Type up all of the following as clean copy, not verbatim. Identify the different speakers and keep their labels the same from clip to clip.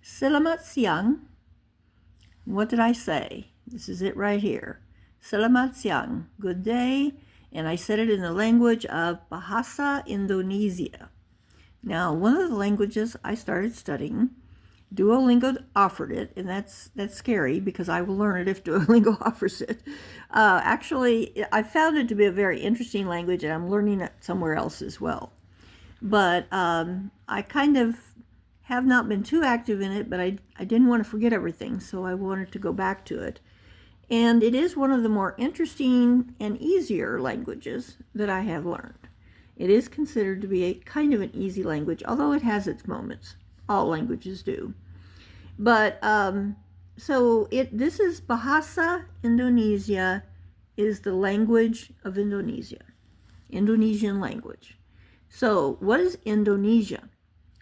Speaker 1: Selamat siang. What did I say? This is it right here. Selamat siang. Good day. And I said it in the language of Bahasa, Indonesia. Now, one of the languages I started studying, Duolingo offered it, and that's scary because I will learn it if Duolingo offers it. Actually, I found it to be a very interesting language, and I'm learning it somewhere else as well. But I kind of have not been too active in it, but I didn't want to forget everything, so I wanted to go back to it. And it is one of the more interesting and easier languages that I have learned. It is considered to be a kind of an easy language, although it has its moments. All languages do. But this is Bahasa Indonesia, is the language of Indonesia, Indonesian language. So what is Indonesia?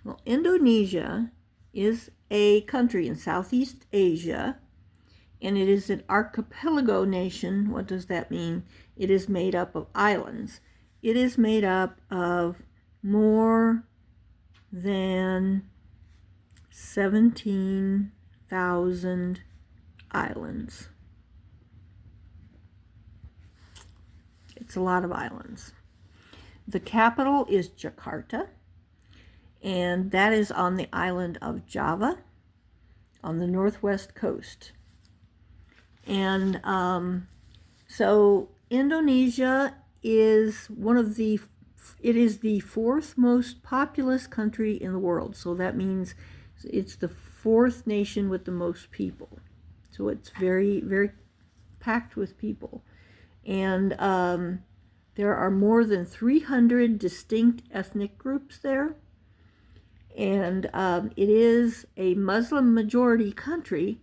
Speaker 1: Well, Indonesia is a country in Southeast Asia, and it is an archipelago nation. What does that mean? It is made up of islands. It is made up of more than 17,000 islands. It's a lot of islands. The capital is Jakarta, and that is on the island of Java on the northwest coast. And so Indonesia is it is the fourth most populous country in the world. So that means it's the fourth nation with the most people. So it's very, very packed with people. And there are more than 300 distinct ethnic groups there. And it is a Muslim majority country.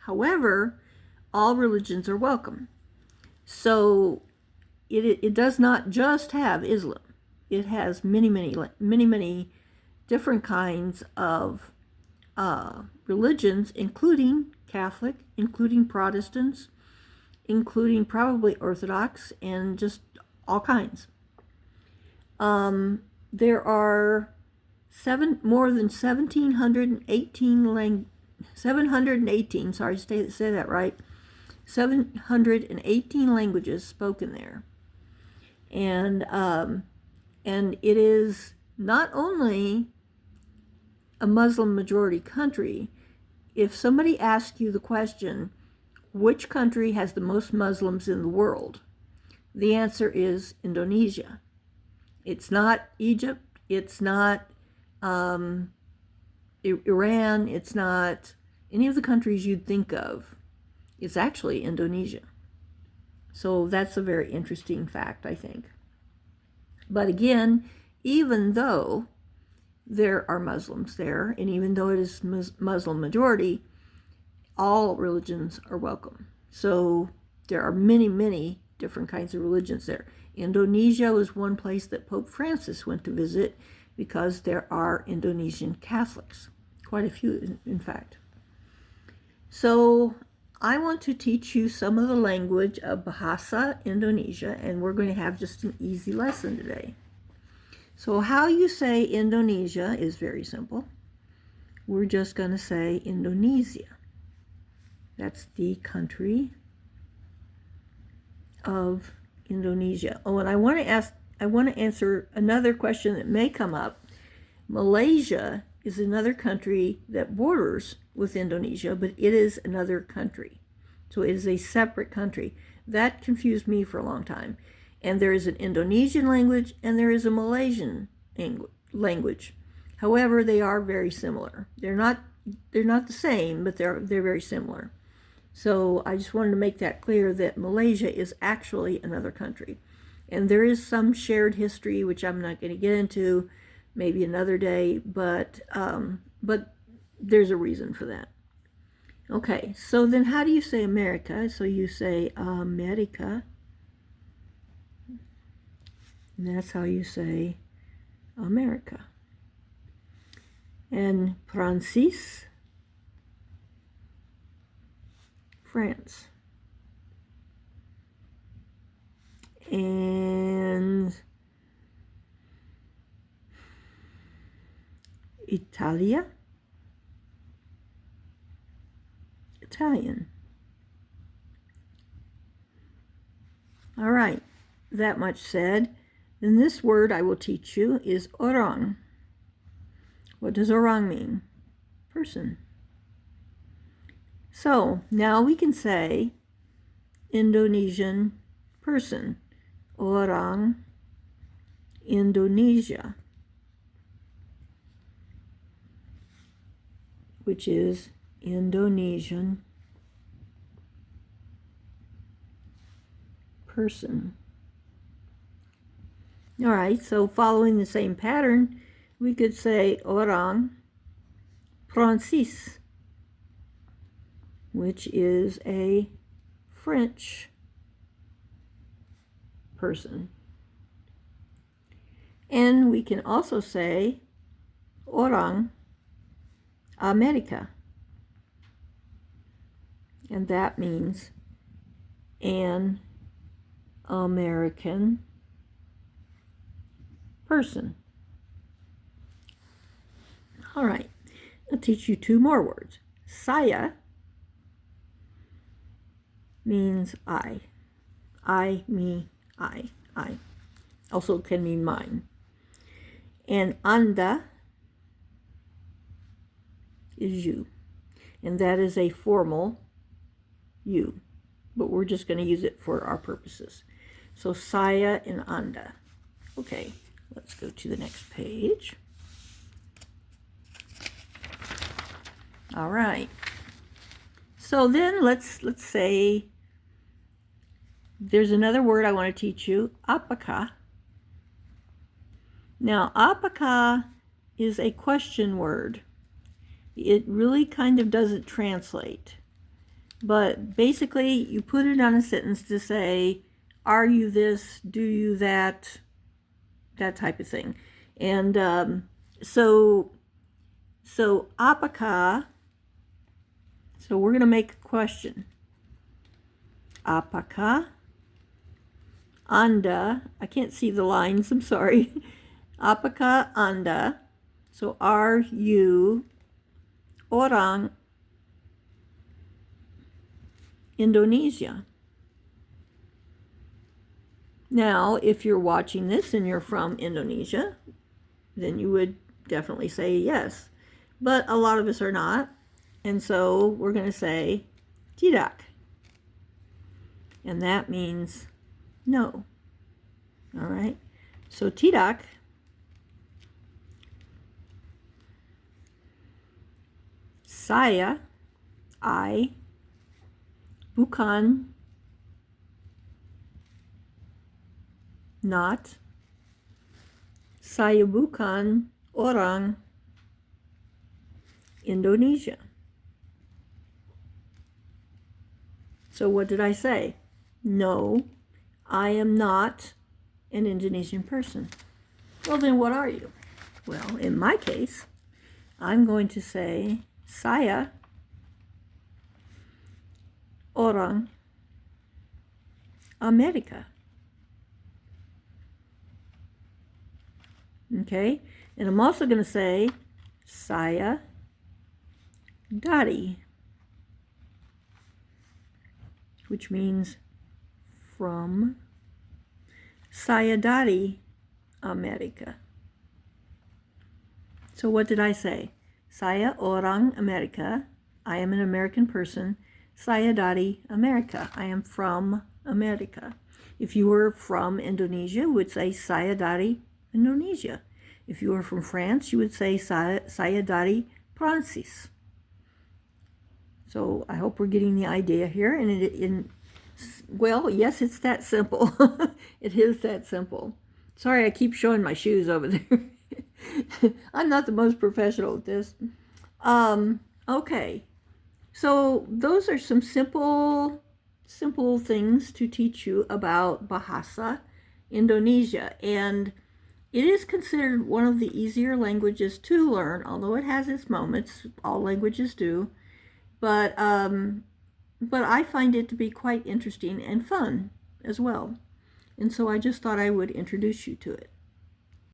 Speaker 1: However, all religions are welcome. So it does not just have Islam. It has many different kinds of religions, including Catholic, including Protestants, including probably Orthodox, and just all kinds. There are more than 718, sorry, say that right, 718 languages spoken there. And it is not only a Muslim majority country. If somebody asks you the question, which country has the most Muslims in the world? The answer is Indonesia. It's not Egypt, it's not Iran, it's not any of the countries you'd think of. It's actually Indonesia. So that's a very interesting fact, I think. But again, even though there are Muslims there, and even though it is Muslim majority, all religions are welcome. So there are many different kinds of religions there. Indonesia was one place that Pope Francis went to visit because there are Indonesian Catholics, quite a few, in fact. So I want to teach you some of the language of Bahasa Indonesia, and we're going to have just an easy lesson today. So how you say Indonesia is very simple. We're just going to say Indonesia. That's the country of Indonesia. Oh, and I want to answer another question that may come up. Malaysia is another country that borders with Indonesia, but it is another country. So it is a separate country. That confused me for a long time. And there is an Indonesian language and there is a Malaysian language. However, they are very similar. They're not the same, but they're very similar. So I just wanted to make that clear that Malaysia is actually another country. And there is some shared history, which I'm not going to get into, maybe another day, but there's a reason for that. Okay, so then how do you say America? So you say America. And that's how you say America. And Francis, France. And Italia, Italian. All right, that much said. Then this word I will teach you is orang. What does orang mean? Person. So now we can say Indonesian person. Orang Indonesia, which is Indonesian person. All right, so following the same pattern, we could say orang Prancis, which is a French person. And we can also say orang America, and that means an American person. All right, I'll teach you two more words. Saya means I. I, me, I. Also can mean mine. And Anda is you. And that is a formal you. But we're just going to use it for our purposes. So Saya and Anda. Okay, let's go to the next page. All right. So then let's say there's another word I want to teach you, apakah. Now, apakah is a question word. It really kind of doesn't translate. But basically, you put it on a sentence to say, are you this, do you that, that type of thing. And so apakah, so we're going to make a question. Apakah Anda, I can't see the lines, I'm sorry. Apakah Anda, so are you orang Indonesia? Now, if you're watching this and you're from Indonesia, then you would definitely say yes. But a lot of us are not, and so we're going to say tidak. And that means no. All right? So tidak saya, I, bukan, not, saya bukan orang Indonesia. So what did I say? No, I am not an Indonesian person. Well, then what are you? Well, in my case, I'm going to say saya orang Amerika. Okay? And I'm also going to say saya dari, which means from. Saya dari Amerika. So what did I say? Saya orang Amerika. I am an American person. Saya dari Amerika. I am from America. If you were from Indonesia, you would say saya dari Indonesia. If you were from France, you would say saya dari Prancis. So I hope we're getting the idea here. And well, yes, it's that simple. It is that simple. Sorry, I keep showing my shoes over there. I'm not the most professional at this. Okay. So those are some simple things to teach you about Bahasa Indonesia. And it is considered one of the easier languages to learn, although it has its moments. All languages do. But I find it to be quite interesting and fun as well. And so I just thought I would introduce you to it.